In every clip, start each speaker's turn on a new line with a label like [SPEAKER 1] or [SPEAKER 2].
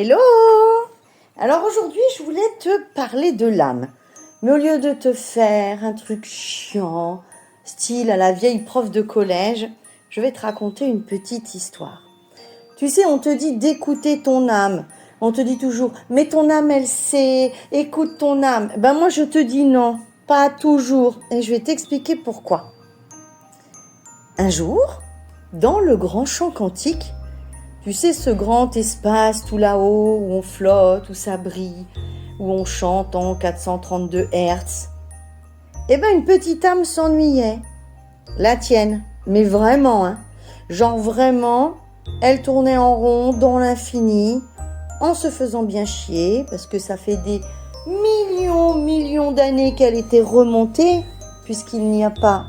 [SPEAKER 1] Hello! Alors aujourd'hui, je voulais te parler de l'âme. Mais au lieu de te faire un truc chiant, style à la vieille prof de collège, je vais te raconter une petite histoire. Tu sais, on te dit d'écouter ton âme. On te dit toujours, mais ton âme, elle sait, écoute ton âme. Ben moi, je te dis non, pas toujours. Et je vais t'expliquer pourquoi. Un jour, dans le grand champ quantique, tu sais, ce grand espace tout là-haut où on flotte, où ça brille, où on chante en 432 Hertz. Eh ben, une petite âme s'ennuyait. La tienne. Mais vraiment, hein. Genre vraiment, elle tournait en rond dans l'infini, en se faisant bien chier, parce que ça fait des millions d'années qu'elle était remontée, puisqu'il n'y a pas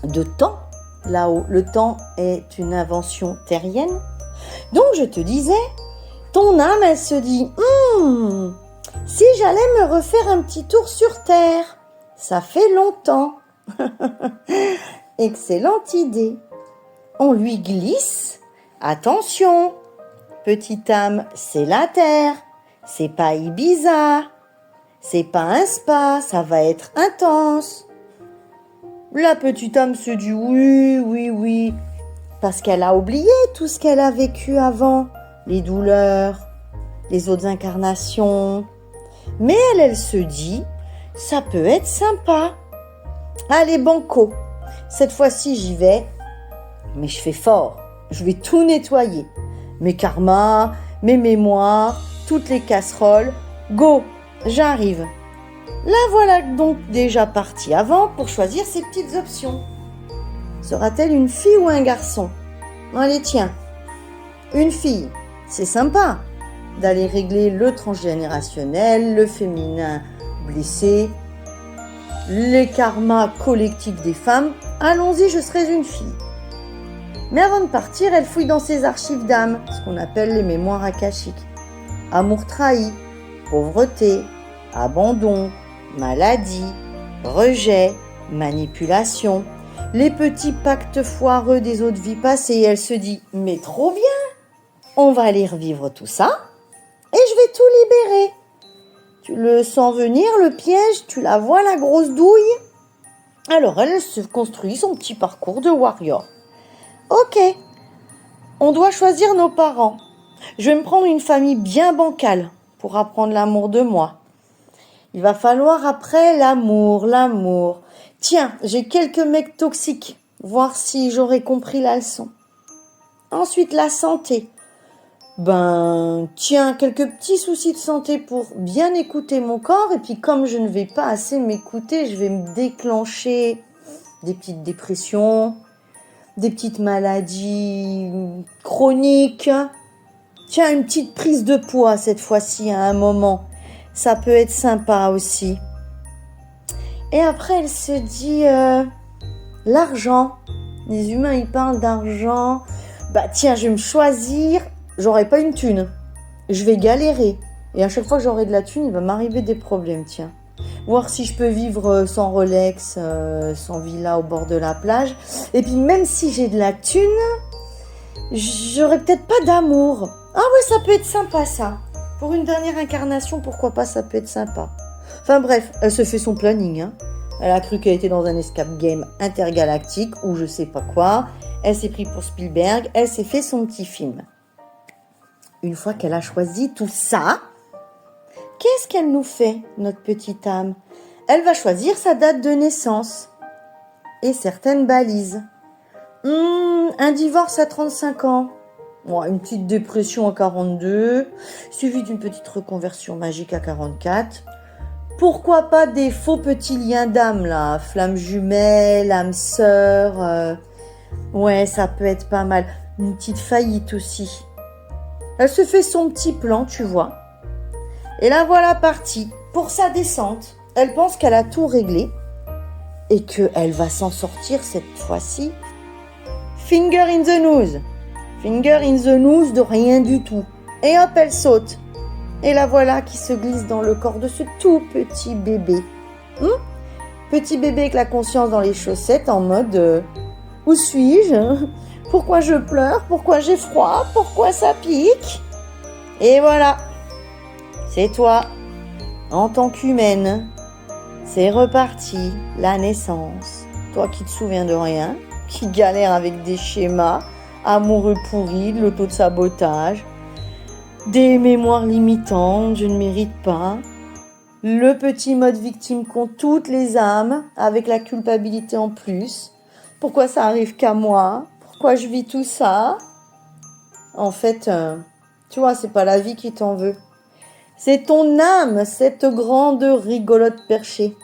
[SPEAKER 1] de temps là-haut. Le temps est une invention terrienne. Donc je te disais, ton âme, elle se dit, si j'allais me refaire un petit tour sur Terre, ça fait longtemps. Excellente idée. On lui glisse, attention, petite âme, c'est la Terre, c'est pas Ibiza, c'est pas un spa, ça va être intense. La petite âme se dit oui, parce qu'elle a oublié tout ce qu'elle a vécu avant, les douleurs, les autres incarnations. Mais elle se dit, ça peut être sympa. Allez, banco, cette fois-ci j'y vais, mais je fais fort, je vais tout nettoyer. Mes karmas, mes mémoires, toutes les casseroles, go, j'arrive. La voilà donc déjà partie avant pour choisir ses petites options. Sera-t-elle une fille ou un garçon? Allez, tiens, une fille, c'est sympa d'aller régler le transgénérationnel, le féminin blessé, les karmas collectifs des femmes. Allons-y, je serai une fille. Mais avant de partir, elle fouille dans ses archives d'âme, ce qu'on appelle les mémoires akashiques. Amour trahi, pauvreté, abandon, maladie, rejet, manipulation, les petits pactes foireux des autres vies passées. Et elle se dit, mais trop bien, on va aller revivre tout ça et je vais tout libérer. Tu le sens venir, le piège, tu la vois, la grosse douille. Alors elle se construit son petit parcours de warrior. Ok, on doit choisir nos parents. Je vais me prendre une famille bien bancale pour apprendre l'amour de moi. Il va falloir après l'amour. Tiens, j'ai quelques mecs toxiques, voir si j'aurais compris la leçon. Ensuite, la santé. Tiens, quelques petits soucis de santé pour bien écouter mon corps. Et puis, comme je ne vais pas assez m'écouter, je vais me déclencher des petites dépressions, des petites maladies chroniques. Tiens, une petite prise de poids cette fois-ci à un moment. Ça peut être sympa aussi. Et après, elle se dit, l'argent. Les humains, ils parlent d'argent. Tiens, je vais me choisir. J'aurai pas une thune. Je vais galérer. Et à chaque fois que j'aurai de la thune, il va m'arriver des problèmes, tiens. Voir si je peux vivre sans Rolex, sans villa au bord de la plage. Et puis, même si j'ai de la thune, j'aurai peut-être pas d'amour. Ah ouais, ça peut être sympa, ça. Pour une dernière incarnation, pourquoi pas, ça peut être sympa. Enfin bref, elle se fait son planning, hein. Elle a cru qu'elle était dans un escape game intergalactique ou je sais pas quoi. Elle s'est pris pour Spielberg, elle s'est fait son petit film. Une fois qu'elle a choisi tout ça, qu'est-ce qu'elle nous fait, notre petite âme? Elle va choisir sa date de naissance et certaines balises. Un divorce à 35 ans. Une petite dépression à 42, suivie d'une petite reconversion magique à 44. Pourquoi pas des faux petits liens d'âme, là, flamme jumelle, âme sœur. Ouais, ça peut être pas mal. Une petite faillite aussi. Elle se fait son petit plan, tu vois. Et la voilà partie pour sa descente. Elle pense qu'elle a tout réglé et qu'elle va s'en sortir cette fois-ci. Finger in the nose. Finger in the nose de rien du tout. Et hop, elle saute. Et la voilà qui se glisse dans le corps de ce tout petit bébé. Petit bébé avec la conscience dans les chaussettes en mode où suis-je? Pourquoi je pleure? Pourquoi j'ai froid? Pourquoi ça pique? Et voilà, c'est toi, en tant qu'humaine. C'est reparti, la naissance. Toi qui te souviens de rien, qui galère avec des schémas, amoureux pourris, de l'auto-sabotage, des mémoires limitantes, je ne mérite pas. Le petit mode victime qu'ont toutes les âmes, avec la culpabilité en plus. Pourquoi ça arrive qu'à moi? Pourquoi je vis tout ça? En fait, tu vois, c'est pas la vie qui t'en veut. C'est ton âme, cette grande rigolote perchée.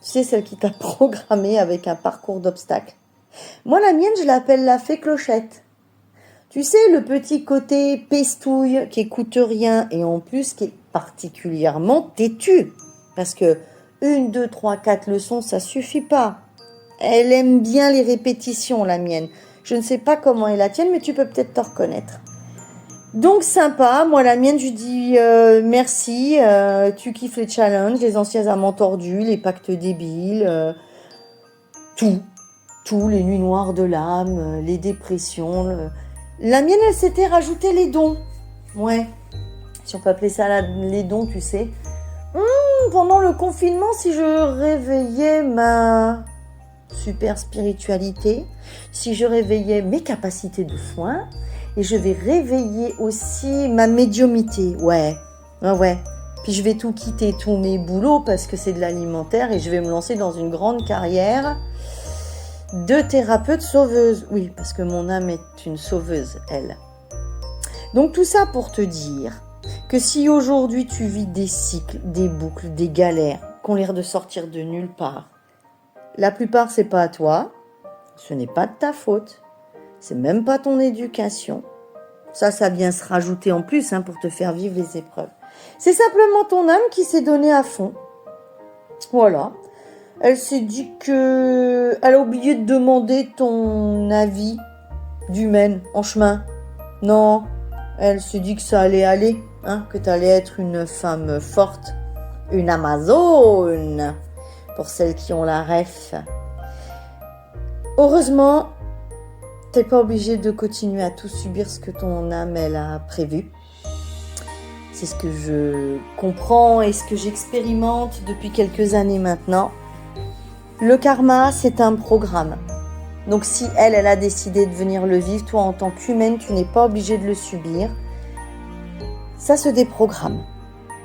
[SPEAKER 1] Tu sais, celle qui t'a programmé avec un parcours d'obstacles. Moi, la mienne, je l'appelle la fée clochette. Tu sais, le petit côté pestouille qui écoute rien et en plus qui est particulièrement têtu. Parce que 1, 2, 3, 4 leçons, ça suffit pas. Elle aime bien les répétitions, la mienne. Je ne sais pas comment est la tienne, mais tu peux peut-être te reconnaître. Donc sympa, moi la mienne je lui dis merci, tu kiffes les challenges, les anciens amants tordus, les pactes débiles, tout, les nuits noires de l'âme, les dépressions. La mienne elle s'était rajouté les dons, ouais, si on peut appeler ça les dons tu sais. Pendant le confinement si je réveillais ma super spiritualité, si je réveillais mes capacités de soins, et je vais réveiller aussi ma médiumnité. Ouais. Puis je vais tout quitter, tous mes boulots, parce que c'est de l'alimentaire, et je vais me lancer dans une grande carrière de thérapeute sauveuse. Oui, parce que mon âme est une sauveuse, elle. Donc tout ça pour te dire que si aujourd'hui tu vis des cycles, des boucles, des galères, qui ont l'air de sortir de nulle part, la plupart c'est pas à toi, ce n'est pas de ta faute. C'est même pas ton éducation. Ça vient se rajouter en plus pour te faire vivre les épreuves. C'est simplement ton âme qui s'est donnée à fond. Voilà. Elle s'est dit que... Elle a oublié de demander ton avis d'humaine en chemin. Non. Elle s'est dit que ça allait aller. Que tu allais être une femme forte. Une Amazone. Pour celles qui ont la ref. Heureusement... T'es pas obligé de continuer à tout subir ce que ton âme, elle a prévu. C'est ce que je comprends et ce que j'expérimente depuis quelques années maintenant. Le karma, c'est un programme. Donc si elle a décidé de venir le vivre, toi en tant qu'humaine, tu n'es pas obligé de le subir. Ça se déprogramme.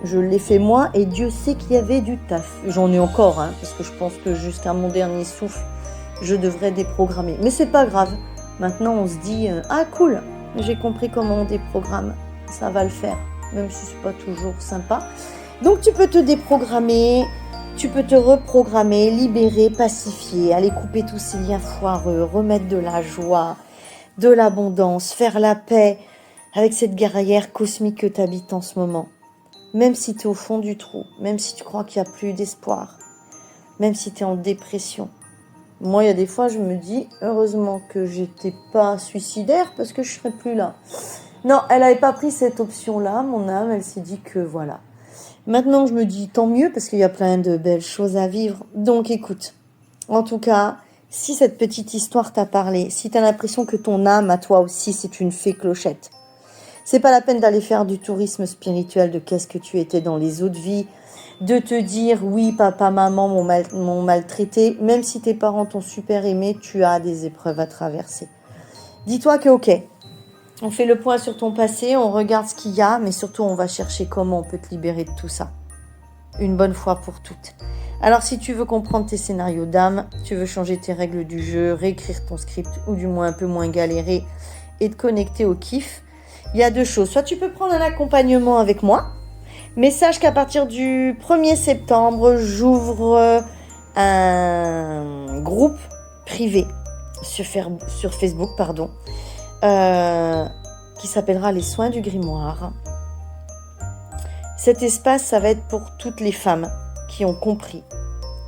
[SPEAKER 1] Je l'ai fait moi et Dieu sait qu'il y avait du taf. J'en ai encore, parce que je pense que jusqu'à mon dernier souffle, je devrais déprogrammer. Mais c'est pas grave. Maintenant, on se dit « Ah, cool, j'ai compris comment on déprogramme. Ça va le faire, même si c'est pas toujours sympa. » Donc, tu peux te déprogrammer, tu peux te reprogrammer, libérer, pacifier, aller couper tous ces liens foireux, remettre de la joie, de l'abondance, faire la paix avec cette guerrière cosmique que tu habites en ce moment. Même si tu es au fond du trou, même si tu crois qu'il n'y a plus d'espoir, même si tu es en dépression. Moi, il y a des fois, je me dis, heureusement que j'étais pas suicidaire parce que je serais plus là. Non, elle n'avait pas pris cette option-là, mon âme, elle s'est dit que voilà. Maintenant, je me dis, tant mieux parce qu'il y a plein de belles choses à vivre. Donc, écoute, en tout cas, si cette petite histoire t'a parlé, si tu as l'impression que ton âme, à toi aussi, c'est une fée clochette, c'est pas la peine d'aller faire du tourisme spirituel de qu'est-ce que tu étais dans les autres vies, de te dire oui papa maman m'ont maltraité, même si tes parents t'ont super aimé, tu as des épreuves à traverser. Dis-toi que ok, on fait le point sur ton passé, on regarde ce qu'il y a, mais surtout on va chercher comment on peut te libérer de tout ça, une bonne fois pour toutes. Alors si tu veux comprendre tes scénarios d'âme, tu veux changer tes règles du jeu, réécrire ton script ou du moins un peu moins galérer et te connecter au kiff, il y a deux choses. Soit tu peux prendre un accompagnement avec moi, mais sache qu'à partir du 1er septembre, j'ouvre un groupe privé sur Facebook, qui s'appellera Les Soins du Grimoire. Cet espace, ça va être pour toutes les femmes qui ont compris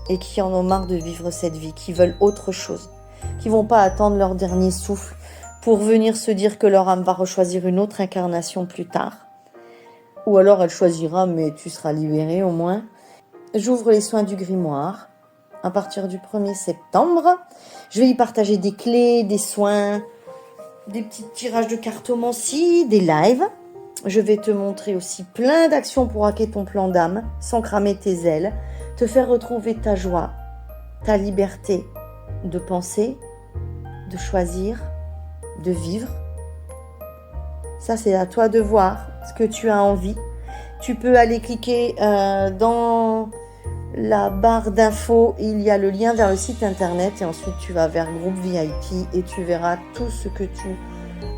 [SPEAKER 1] et qui en ont marre de vivre cette vie, qui veulent autre chose, qui vont pas attendre leur dernier souffle pour venir se dire que leur âme va rechoisir une autre incarnation plus tard. Ou alors elle choisira, mais tu seras libérée au moins. J'ouvre les soins du grimoire à partir du 1er septembre. Je vais y partager des clés, des soins, des petits tirages de cartomancie, des lives. Je vais te montrer aussi plein d'actions pour hacker ton plan d'âme sans cramer tes ailes, te faire retrouver ta joie, ta liberté de penser, de choisir, de vivre. Ça, c'est à toi de voir ce que tu as envie. Tu peux aller cliquer dans la barre d'infos. Il y a le lien vers le site internet et ensuite tu vas vers groupe VIP et tu verras tout ce que tu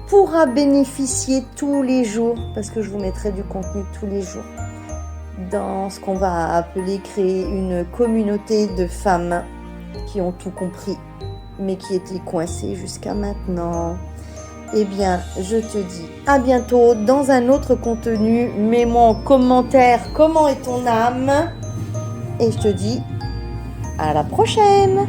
[SPEAKER 1] pourras bénéficier tous les jours parce que je vous mettrai du contenu tous les jours dans ce qu'on va appeler créer une communauté de femmes qui ont tout compris mais qui étaient coincées jusqu'à maintenant. Eh bien, je te dis à bientôt dans un autre contenu. Mets-moi en commentaire comment est ton âme. Et je te dis à la prochaine.